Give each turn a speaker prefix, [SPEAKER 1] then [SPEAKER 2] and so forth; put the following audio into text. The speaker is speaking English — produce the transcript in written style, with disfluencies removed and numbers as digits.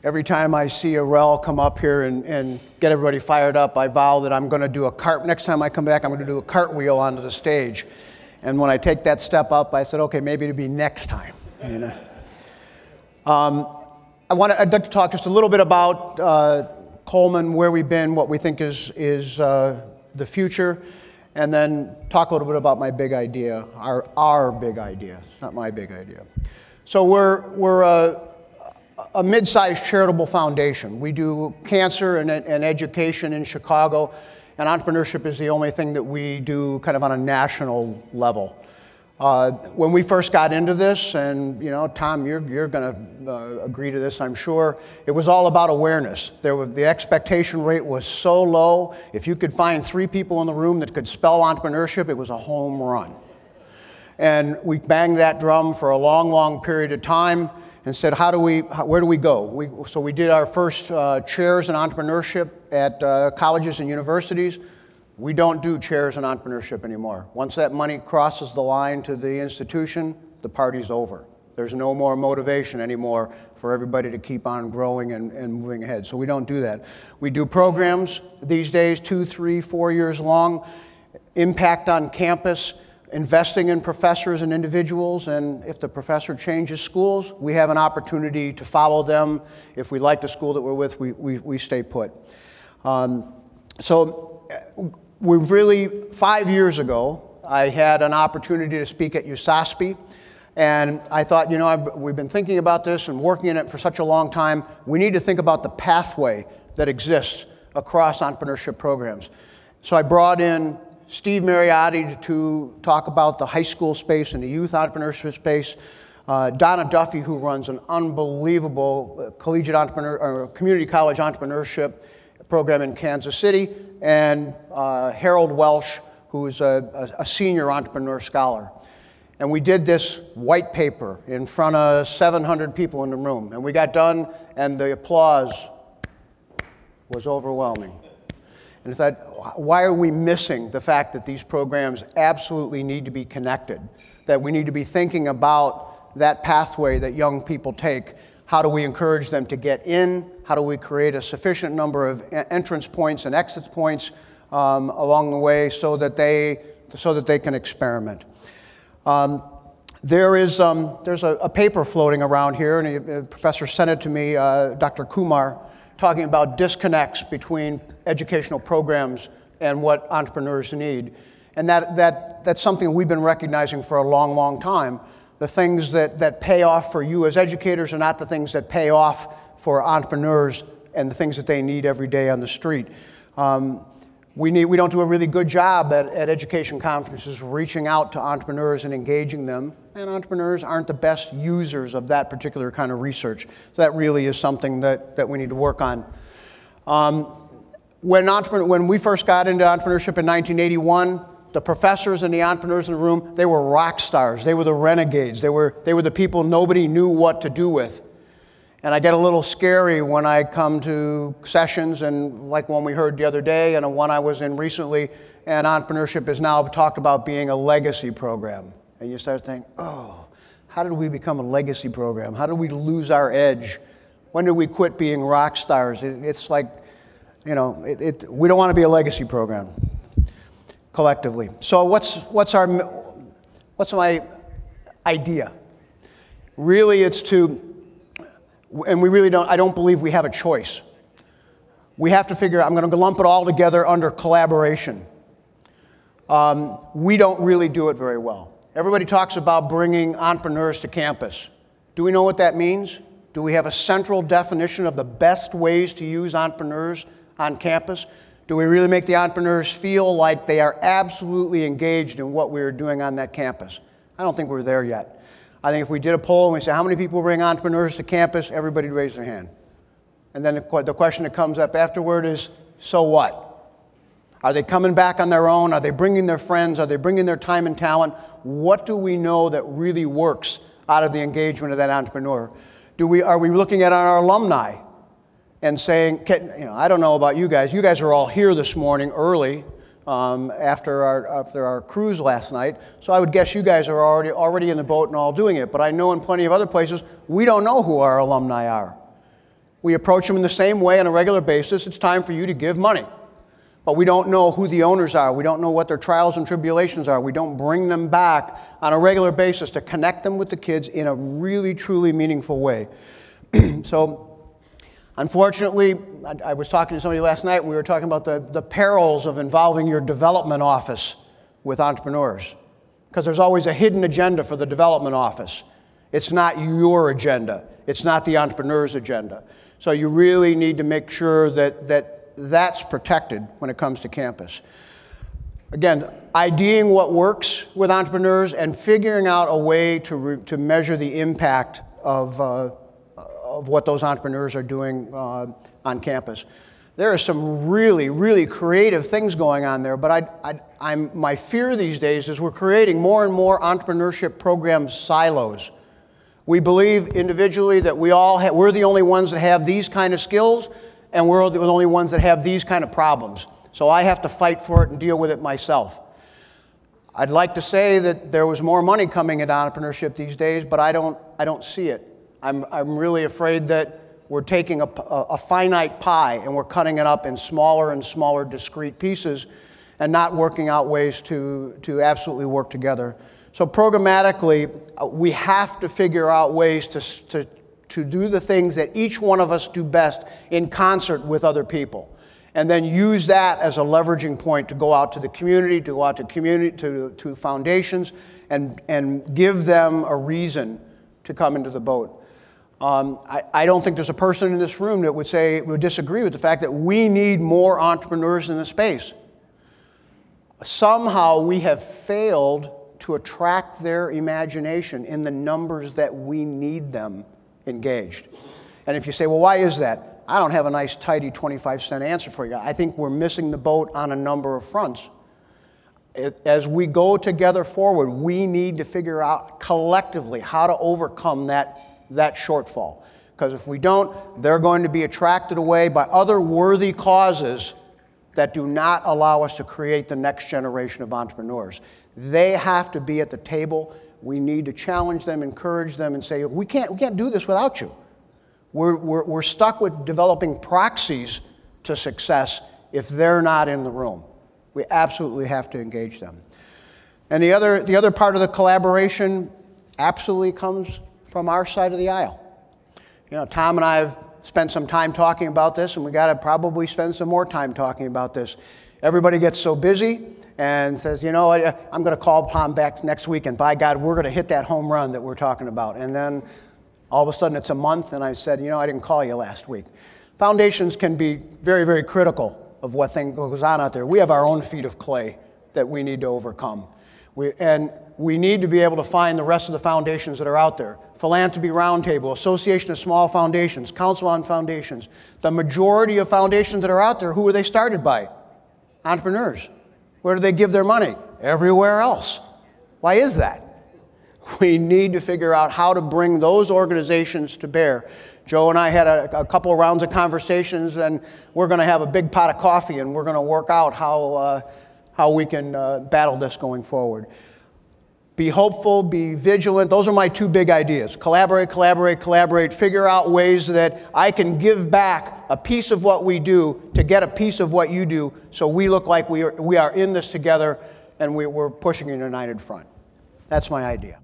[SPEAKER 1] Every time I see a rel come up here and get everybody fired up, I vow that I'm going to do next time I come back, I'm going to do a cartwheel onto the stage. And when I take that step up, I said, okay, maybe it'll be next time. You know? I'd like to talk just a little bit about Coleman, where we've been, what we think is the future, and then talk a little bit about my big idea, our big idea, not my big idea. So we're a mid-sized charitable foundation. We do cancer and education in Chicago, and entrepreneurship is the only thing that we do kind of on a national level. When we first got into this, and you know, Tom, you're going to agree to this, I'm sure, it was all about awareness. The expectation rate was so low. If you could find 3 people in the room that could spell entrepreneurship, it was a home run. And we banged that drum for a long, long period of time and said, where do we go? So we did our first chairs in entrepreneurship at colleges and universities. We don't do chairs in entrepreneurship anymore. Once that money crosses the line to the institution, the party's over. There's no more motivation anymore for everybody to keep on growing and moving ahead. So we don't do that. We do programs these days, 2, 3, 4 years long, impact on campus, investing in professors and individuals, and if the professor changes schools, we have an opportunity to follow them. If we like the school that we're with, we stay put. So we've really, 5 years ago, I had an opportunity to speak at USASP, and I thought, you know, we've been thinking about this and working in it for such a long time. We need to think about the pathway that exists across entrepreneurship programs. So I brought in Steve Mariotti to talk about the high school space and the youth entrepreneurship space. Donna Duffy, who runs an unbelievable community college entrepreneurship program in Kansas City, and Harold Welsh, who is a senior entrepreneur scholar. And we did this white paper in front of 700 people in the room. And we got done, and the applause was overwhelming. And I thought, why are we missing the fact that these programs absolutely need to be connected? That we need to be thinking about that pathway that young people take. How do we encourage them to get in? How do we create a sufficient number of entrance points and exit points along the way so that they can experiment? There's a paper floating around here, and a professor sent it to me, Dr. Kumar, talking about disconnects between educational programs and what entrepreneurs need. And that's something we've been recognizing for a long, long time. The things that pay off for you as educators are not the things that pay off for entrepreneurs and the things that they need every day on the street. We don't do a really good job at education conferences reaching out to entrepreneurs and engaging them, and entrepreneurs aren't the best users of that particular kind of research. So that really is something that we need to work on. When we first got into entrepreneurship in 1981, the professors and the entrepreneurs in the room, they were rock stars. They were the renegades. They were the people nobody knew what to do with. And I get a little scary when I come to sessions, and like one we heard the other day and one I was in recently, and entrepreneurship is now talked about being a legacy program. And you start thinking, oh, how did we become a legacy program? How did we lose our edge? When did we quit being rock stars? It's like, you know, we don't want to be a legacy program collectively. So what's my idea? Really, it's to, and I don't believe we have a choice. We have to figure out, I'm going to lump it all together under collaboration. We don't really do it very well. Everybody talks about bringing entrepreneurs to campus. Do we know what that means? Do we have a central definition of the best ways to use entrepreneurs on campus? Do we really make the entrepreneurs feel like they are absolutely engaged in what we're doing on that campus? I don't think we're there yet. I think if we did a poll and we say, how many people bring entrepreneurs to campus, everybody would raise their hand. And then the question that comes up afterward is, so what? Are they coming back on their own? Are they bringing their friends? Are they bringing their time and talent? What do we know that really works out of the engagement of that entrepreneur? Are we looking at our alumni and saying, I don't know about you guys are all here this morning early. after our cruise last night. So I would guess you guys are already in the boat and all doing it. But I know in plenty of other places, we don't know who our alumni are. We approach them in the same way on a regular basis. It's time for you to give money. But we don't know who the owners are. We don't know what their trials and tribulations are. We don't bring them back on a regular basis to connect them with the kids in a really, truly meaningful way. So, unfortunately, I was talking to somebody last night, and we were talking about the perils of involving your development office with entrepreneurs. Because there's always a hidden agenda for the development office. It's not your agenda. It's not the entrepreneur's agenda. So you really need to make sure that's protected when it comes to campus. Again, IDing what works with entrepreneurs and figuring out a way to measure the impact of what those entrepreneurs are doing on campus. There are some really, really creative things going on there, but my fear these days is we're creating more and more entrepreneurship program silos. We believe individually that we're the only ones that have these kind of skills, and we're the only ones that have these kind of problems. So I have to fight for it and deal with it myself. I'd like to say that there was more money coming into entrepreneurship these days, but I don't see it. I'm really afraid that we're taking a finite pie and we're cutting it up in smaller and smaller discrete pieces and not working out ways to absolutely work together. So programmatically, we have to figure out ways to do the things that each one of us do best in concert with other people. And then use that as a leveraging point to go out to the community, to foundations, and give them a reason to come into the boat. I don't think there's a person in this room that would disagree with the fact that we need more entrepreneurs in the space. Somehow we have failed to attract their imagination in the numbers that we need them engaged. And if you say, well, why is that? I don't have a nice, tidy 25-cent answer for you. I think we're missing the boat on a number of fronts. As we go together forward, we need to figure out collectively how to overcome that shortfall. Because if we don't, they're going to be attracted away by other worthy causes that do not allow us to create the next generation of entrepreneurs. They have to be at the table. We need to challenge them, encourage them, and say, we can't do this without you. We're stuck with developing proxies to success if they're not in the room. We absolutely have to engage them. And the other part of the collaboration absolutely comes from our side of the aisle. You know, Tom and I have spent some time talking about this, and we got to probably spend some more time talking about this. Everybody gets so busy and says, you know, I'm going to call Tom back next week, and by God, we're going to hit that home run that we're talking about. And then all of a sudden it's a month, and I said, you know, I didn't call you last week. Foundations can be very, very critical of what goes on out there. We have our own feet of clay that we need to overcome. We need to be able to find the rest of the foundations that are out there. Philanthropy Roundtable, Association of Small Foundations, Council on Foundations. The majority of foundations that are out there, who are they started by? Entrepreneurs. Where do they give their money? Everywhere else. Why is that? We need to figure out how to bring those organizations to bear. Joe and I had a couple of rounds of conversations, and we're going to have a big pot of coffee, and we're going to work out how we can battle this going forward. Be hopeful, be vigilant. Those are my two big ideas. Collaborate, collaborate, collaborate. Figure out ways that I can give back a piece of what we do to get a piece of what you do, so we look like we are in this together and we're pushing a united front. That's my idea.